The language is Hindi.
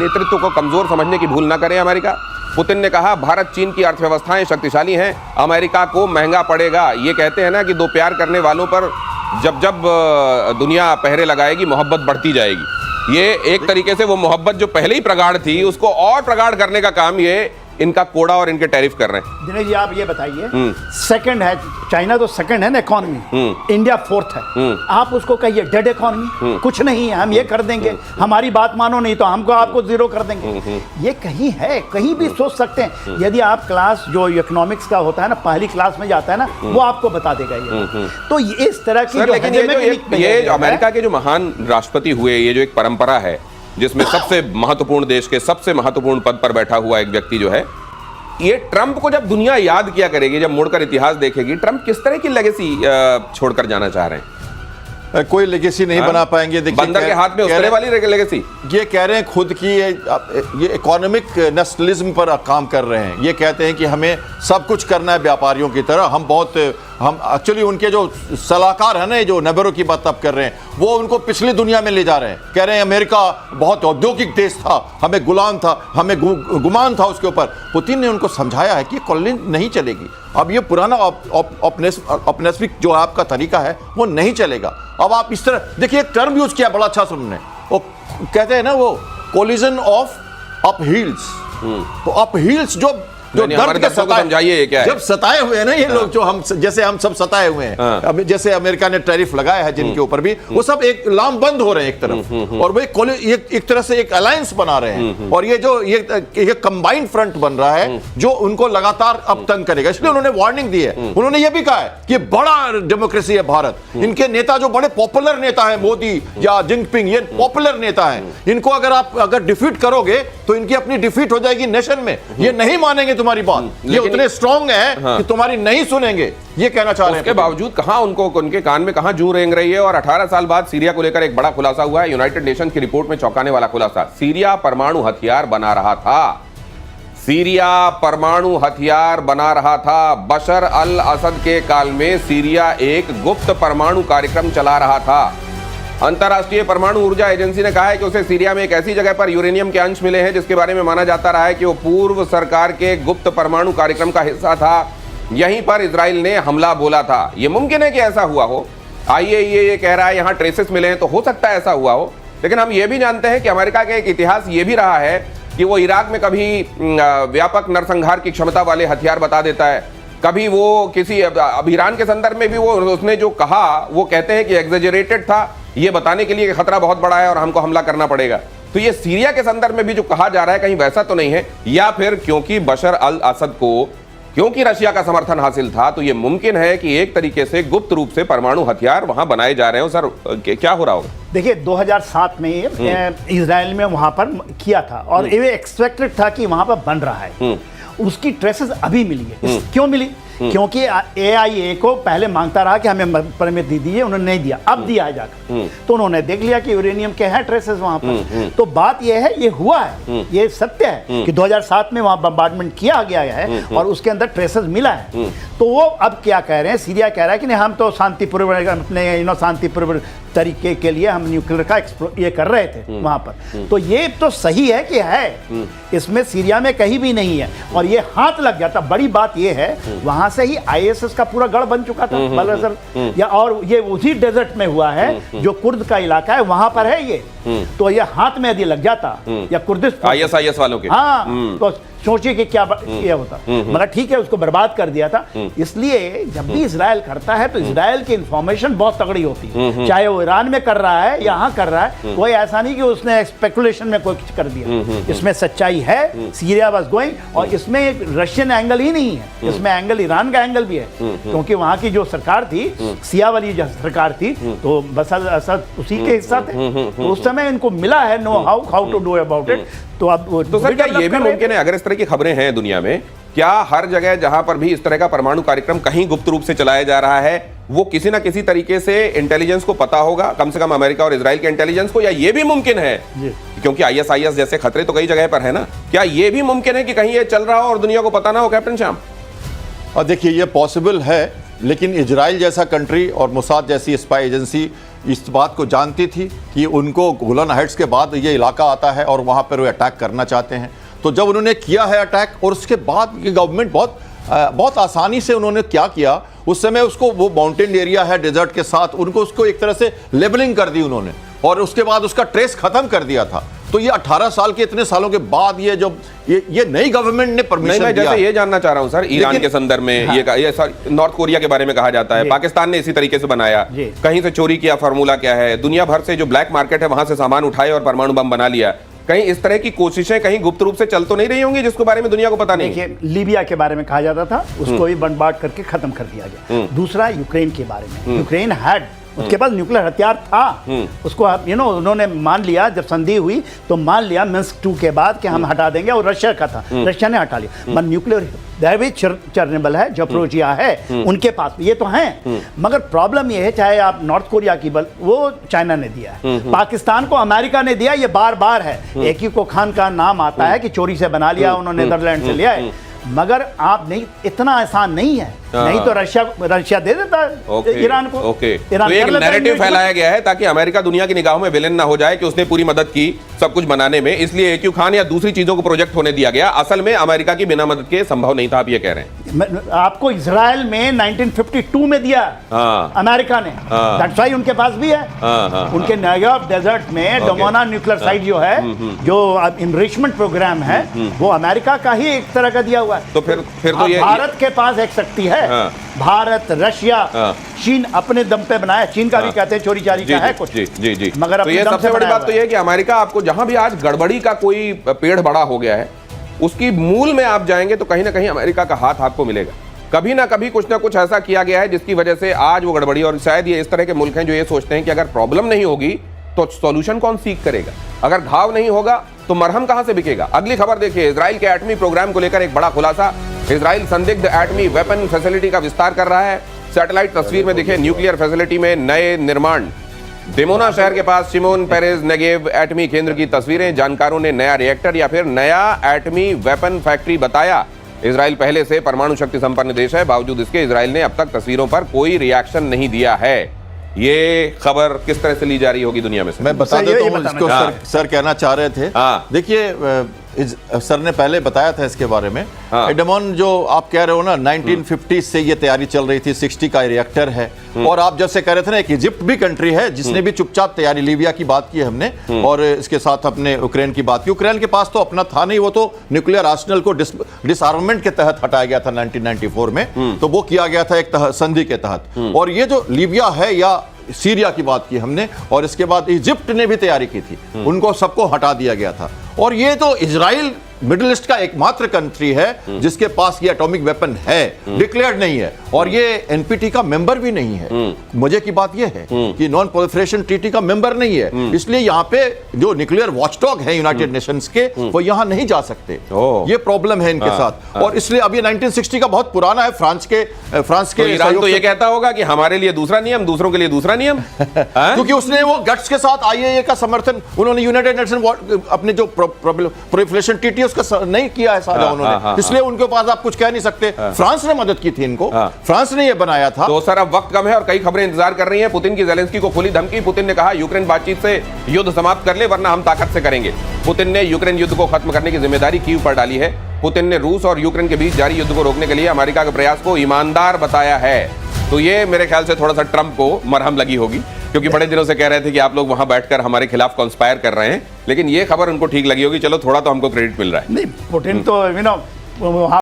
नेतृत्व को कमजोर समझने की भूल न करें अमेरिका। पुतिन ने कहा भारत चीन की अर्थव्यवस्थाएं शक्तिशाली हैं, अमेरिका को महंगा पड़ेगा। ये कहते हैं ना कि दो प्यार करने वालों पर जब जब दुनिया पहरे लगाएगी मोहब्बत बढ़ती जाएगी। ये एक तरीके से वो मोहब्बत जो पहले ही प्रगाढ़ थी उसको और प्रगाढ़ करने का काम ये इनका कोड़ा और इनके टैरिफ कर रहे हैं। दिनेश जी आप ये बताइए, सेकंड है चाइना, तो सेकंड है ना इकोनॉमी, इंडिया फोर्थ है। आप उसको कहिए डेड इकोनॉमी, कुछ नहीं है, हम ये कर देंगे, हमारी बात मानो नहीं तो हमको आपको जीरो कर देंगे। ये कहीं है, कहीं भी सोच सकते हैं। यदि आप क्लास जो इकोनॉमिक्स का होता है ना, पहली क्लास में जाता है ना, वो आपको बता देगा ये। तो इस तरह की लेकिन ये अमेरिका के जो महान राष्ट्रपति हुए, ये जो एक परंपरा है जिसमें सबसे महत्वपूर्ण देश के सबसे महत्वपूर्ण पद पर बैठा हुआ एक व्यक्ति जो है, ये ट्रंप को जब दुनिया याद किया करेगी, जब मुड़कर इतिहास देखेगी, ट्रंप किस तरह की लेगेसी छोड़कर जाना चाह रहे हैं? कोई लेगेसी नहीं बना पाएंगे। देखिए बंदर के हाथ में उस तरह वाली लेगेसी। ये कह रहे हैं खुद की ये इकोनॉमिक नेशनलिज्म पर काम कर रहे हैं। ये कहते हैं कि हमें सब कुछ करना है व्यापारियों की तरह। हम एक्चुअली उनके जो सलाहकार है ना, जो नेबरो की बात अब कर रहे हैं, वो उनको पिछली दुनिया में ले जा रहे हैं। कह रहे हैं अमेरिका बहुत औद्योगिक देश था, हमें गुलाम था, हमें गुमान था उसके ऊपर। पुतिन ने उनको समझाया है कि कॉलोनी नहीं चलेगी। अब ये पुराना औपनिवेशिक जो आपका तरीका है वो नहीं चलेगा। अब आप इस तरह देखिए, एक टर्म यूज किया बड़ा अच्छा सुनने, वो कहते हैं ना, वो कोलिजन ऑफ अप हील्स। तो अप हील्स जो दर्द के समझाइए क्या है? जब सताए हुए हैं ना ये लोग, जो हम जैसे हम सब सताए हुए हैं। अब जैसे अमेरिका ने टैरिफ लगाया है जिनके ऊपर भी, वो सब एक लामबंद हो रहे हैं एक तरफ, और वो एक तरह से एक अलायंस बना रहे हैं। और ये जो ये कंबाइंड फ्रंट बन रहा है जो उनको लगातार अब तंग करेगा। इसलिए उन्होंने वार्निंग दी है। उन्होंने ये भी कहा है कि बड़ा डेमोक्रेसी है भारत। इनके नेता जो बड़े पॉपुलर नेता है, मोदी या जिनपिंग, ये पॉपुलर नेता है। इनको अगर डिफीट करोगे तो इनकी अपनी डिफीट हो जाएगी नेशन में। ये नहीं मानेंगे तुम्हारी बात, ये उतने स्ट्रांग है कि तुम्हारी नहीं सुनेंगे, ये कहना चाह रहे हैं। उसके बावजूद कहां उनके कान में कहां जूं रेंग रही है। और 18 साल बाद सीरिया को लेकर एक बड़ा खुलासा हुआ है। यूनाइटेड नेशन की रिपोर्ट में चौंकाने वाला खुलासा। सीरिया परमाणु हथियार बना रहा था। सीरिया परमाणु हथियार बना रहा था। बशर अल असद के काल में सीरिया एक गुप्त परमाणु कार्यक्रम चला रहा था। अंतर्राष्ट्रीय परमाणु ऊर्जा एजेंसी ने कहा है कि उसे सीरिया में एक ऐसी जगह पर यूरेनियम के अंश मिले हैं जिसके बारे में माना जाता रहा है कि वो पूर्व सरकार के गुप्त परमाणु कार्यक्रम का हिस्सा था। यहीं पर इजराइल ने हमला बोला था। ये मुमकिन है कि ऐसा हुआ हो। आईएईए ये कह रहा है यहां ट्रेसेस मिले हैं, तो हो सकता है ऐसा हुआ हो। लेकिन हम ये भी जानते हैं कि अमेरिका का एक इतिहास ये भी रहा है कि वो इराक में कभी व्यापक नरसंहार की क्षमता वाले हथियार बता देता है, कभी वो किसी अब ईरान के संदर्भ में भी वो उसने जो कहा वो कहते हैं कि एग्जेजरेटेड था, ये बताने के लिए कि खतरा बहुत बड़ा है और हमको हमला करना पड़ेगा। तो ये सीरिया के संदर्भ में भी जो कहा जा रहा है कहीं वैसा तो नहीं है, या फिर क्योंकि बशर अल असद को क्योंकि रशिया का समर्थन हासिल था तो ये मुमकिन है कि एक तरीके से गुप्त रूप से परमाणु हथियार वहां बनाए जा रहे हो। सर क्या हो रहा होगा? देखिए 2007 में इजराइल में वहां पर किया था और ये एक्सपेक्टेड था कि वहां पर बन रहा है। उसकी ट्रेसेस अभी मिली है। क्यों मिली? क्योंकि एआईए को पहले मांगता रहा कि हमें परमिट दे दीजिए, उन्होंने नहीं दिया, अब दिया है जाकर। तो उन्होंने देख लिया कि यूरेनियम के हैं ट्रेसेस वहां पर। तो बात यह है, ये हुआ है, ये सत्य है कि 2007 में वहां बम्बार्डमेंट किया गया है और उसके अंदर ट्रेसेस मिला है। तो वो अब क्या कह रहे हैं, सीरिया कह रहा है कि नहीं हम तो शांतिपूर्वक अपने शांतिपूर्वक तरीके के लिए हम न्यूक्लियर का ये कर रहे थे वहां पर। तो ये तो सही है कि है, इसमें सीरिया में कहीं भी नहीं है और ये हाथ लग जाता। बड़ी बात ये है वहां से ही आईएसएस का पूरा गढ़ बन चुका था बलसर, या और ये उसी डेजर्ट में हुआ है जो कुर्द का इलाका है, वहां पर है ये। तो ये हाथ में यदि लग जाता या कुर्दिश आईएसआईएस वालों के, हाँ, तो सोचिए कि क्या ये होता। मगर ठीक है, उसको बर्बाद कर दिया था। इसलिए जब भी इजराइल करता है तो इजराइल की इंफॉर्मेशन बहुत तगड़ी होती है, चाहे वो ईरान में कर रहा है, यहाँ कर रहा है। कोई ऐसा नहीं कि उसने स्पेकुलेशन में कोई कुछ कर दिया। इसमें सच्चाई है, सीरिया वाज गोइंग, और इसमें एक रशियन एंगल ही नहीं है, इसमें एंगल ईरान का एंगल भी है। क्योंकि वहां की जो सरकार थी, सिया वाली जो सरकार थी, तो बशर असद उसी के हिस्सा थे। तो उस समय इनको मिला है know how to do about it. तो अब तो सर क्या ये भी मुमकिन है, अगर इस तरह की खबरें हैं दुनिया में, क्या हर जगह जहां पर भी इस तरह का परमाणु कार्यक्रम कहीं गुप्त रूप से चलाया जा रहा है, वो किसी ना किसी तरीके से इंटेलिजेंस को पता होगा, कम से कम अमेरिका और इजराइल के इंटेलिजेंस को? या ये भी मुमकिन है, क्योंकि आईएसआईएस जैसे खतरे तो कई जगह पर है ना, क्या ये भी मुमकिन है कि कहीं ये चल रहा हो और दुनिया को पता ना हो? कैप्टन श्याम, और देखिए ये पॉसिबल है, लेकिन इजराइल जैसा कंट्री और मोसाद जैसी स्पाई एजेंसी इस बात को जानती थी कि उनको गोलन हाइट्स के बाद ये इलाका आता है और वहाँ पर वो अटैक करना चाहते हैं। तो जब उन्होंने किया है अटैक और उसके बाद ये गवर्नमेंट बहुत आसानी से उन्होंने क्या किया, उस समय उसको वो माउंटेन एरिया है डेजर्ट के साथ, उनको उसको एक तरह से लेबलिंग कर दी उन्होंने और उसके बाद उसका ट्रेस खत्म कर दिया था। तो ये 18 साल के इतने सालों के बाद ये जब ये नई गवर्नमेंट ने परमिशन मैं दिया। जैसे ये जानना चाह रहा हूं सर, ईरान के संदर्भ में हाँ। ये नॉर्थ कोरिया के बारे में कहा जाता है, पाकिस्तान ने इसी तरीके से बनाया, कहीं से चोरी किया, फार्मूला क्या है, दुनिया भर से जो ब्लैक मार्केट है वहां से सामान उठाए और परमाणु बम बना लिया। कहीं इस तरह की कोशिशें कहीं गुप्त रूप से चल तो नहीं रही होंगी जिसके बारे में दुनिया को पता नहीं? देखिए, लीबिया के बारे में कहा जाता था, उसको भी बंटवाट करके खत्म कर दिया गया। दूसरा यूक्रेन के बारे में, यूक्रेन हैड, उसके पास न्यूक्लियर हथियार था, उसको उन्होंने मान लिया, जब संधि हुई तो मान लिया मिन्स्क 2 के बाद कि हम हटा देंगे, और रशिया का था, रशिया ने हटा लिया। पर न्यूक्लियर चर्नेबल है, जोप्रोजिया है, उनके पास ये तो हैं, मगर प्रॉब्लम ये है, चाहे आप नॉर्थ कोरिया की वो चाइना ने दिया है, पाकिस्तान को अमेरिका ने दिया, ये बार बार है। एक ही को खान का नाम आता है कि चोरी से बना लिया, उन्होंने नीदरलैंड से लिया है, मगर आप नहीं, इतना आसान नहीं है, नहीं तो रशिया दे देता है ईरान को। ईरान तो एक नैरेटिव फैलाया गया है ताकि अमेरिका दुनिया की निगाहों में विलेन ना हो जाए कि उसने पूरी मदद की सब कुछ बनाने में, इसलिए एक्यू खान या दूसरी चीजों को प्रोजेक्ट होने दिया गया। असल में अमेरिका की बिना मदद के संभव नहीं था, आप ये कह रहे हैं। आपको इजराइल में 1952 में दिया अमेरिका ने, दैट्स व्हाई उनके पास भी है। उनके नेगेव डेजर्ट में डोमोना न्यूक्लियर साइट जो है, जो इनरिचमेंट प्रोग्राम है, वो अमेरिका का ही एक तरह का दिया हुआ है। तो फिर तो ये भारत के पास एक शक्ति है, भारत, रशिया, चीन अपने दम पे बनाया, चीन का भी कहते हैं चोरी चारी का है कुछ, जी। मगर तो ये सबसे बड़ी बात तो ये है कि अमेरिका आपको जहां भी आज गड़बड़ी का कोई पेड़ बड़ा हो गया है, उसकी मूल में आप जाएंगे तो कहीं ना कहीं अमेरिका का हाथ आपको मिलेगा। कभी ना कभी कुछ ना कुछ ऐसा किया गया है जिसकी वजह से आज वो गड़बड़ी, और शायद ये इस तरह के मुल्क हैं जो ये सोचते हैं कि अगर प्रॉब्लम नहीं होगी तो सॉल्यूशन कौन सीख करेगा, अगर घाव नहीं होगा तो मरहम कहां से बिकेगा। अगली खबर देखिए, इजराइल के एटमी प्रोग्राम को लेकर एक बड़ा खुलासा, इजराइल संदिग्ध एटमी वेपन फैसिलिटी का विस्तार कर रहा है। सैटेलाइट तस्वीर में दिखे न्यूक्लियर फैसिलिटी में नए निर्माण, दिमोना शहर के पास शिमोन पेरेज नेगेव एटमी केंद्र की तस्वीरें, जानकारों ने नया रिएक्टर या फिर नया एटमी वेपन फैक्ट्री बताया। इजराइल पहले से परमाणु शक्ति संपन्न देश है, बावजूद इसके इजराइल ने अब तक तस्वीरों पर कोई रिएक्शन नहीं दिया है। ये खबर किस तरह से ली जा रही होगी दुनिया में से? मैं बता देता हूं इसको, सर कहना चाह रहे थे। देखिए, सर ने पहले बताया था इसके बारे में। एडमॉन जो आप कह रहे हो ना, 1950 से ये तैयारी चल रही थी, 60 का रिएक्टर है, और आप जैसे कह रहे थे ना, एक इजिप्ट भी कंट्री है जिसने भी चुपचाप तैयारी, लीबिया की बात की हमने, और इसके साथ अपने यूक्रेन की बात की। यूक्रेन के पास तो अपना था नहीं, वो तो न्यूक्लियर आर्सेनल को डिसआर्ममेंट के तहत हटाया गया था 1994 में, तो वो किया गया था एक संधि के तहत। और ये जो लीबिया है या सीरिया की बात की हमने, और इसके बाद इजिप्ट ने भी तैयारी की थी, उनको सबको हटा दिया गया था। और ये तो इजराइल मिडिल ईस्ट का एकमात्र कंट्री है जिसके पास ये एटॉमिक वेपन है, डिक्लेयर्ड नहीं है, और ये एनपीटी का मेंबर भी नहीं है। मजे की बात ये है कि नॉन प्रोलिफरेशन ट्रीटी का मेंबर नहीं है, इसलिए यहाँ पे जो न्यूक्लियर वॉचडॉग है यूनाइटेड नेशंस के, वो यहाँ नहीं जा सकते। ये प्रॉब्लम है इनके साथ, और इसलिए अब ये 1960 का बहुत पुराना है। फ्रांस के तो ईरान तो ये कहता होगा कि हमारे लिए दूसरा नियम, दूसरों के लिए दूसरा नियम, क्योंकि उसने वो गट्स के साथ आईएए का समर्थन, उन्होंने यूनाइटेड नेशन अपने जो प्रोलिफरेशन ट्रीटी उसका नहीं किया है साझा उन्होंने, इसलिए उनके पास आप कुछ कह नहीं सकते। फ्रांस ने मदद की थी इनको, फ्रांस ने ये बनाया था। तो सर अब वक्त कम है और कई खबरें इंतजार कर रही हैं। पुतिन की ज़ेलेंस्की को खुली धमकी, पुतिन ने कहा यूक्रेन बातचीत से युद्ध समाप्त कर ले वरना हम ताकत से करेंगे। पुतिन ने यूक्रेन युद्ध को खत्म करने की जिम्मेदारी कीव पर डाली है। पुतिन ने रूस और यूक्रेन के बीच जारी युद्ध को रोकने के लिए अमेरिका के प्रयास को ईमानदार बताया है। तो ये मेरे ख्याल से थोड़ा सा ट्रंप को मरहम लगी होगी, क्योंकि बड़े दिनों से कह रहे थे कि आप लोग वहां बैठकर हमारे खिलाफ कॉन्स्पायर कर रहे हैं, लेकिन ये खबर उनको ठीक लगी होगी। चलो थोड़ा तो हमको क्रेडिट मिल रहा है। नहीं, पुतिन तो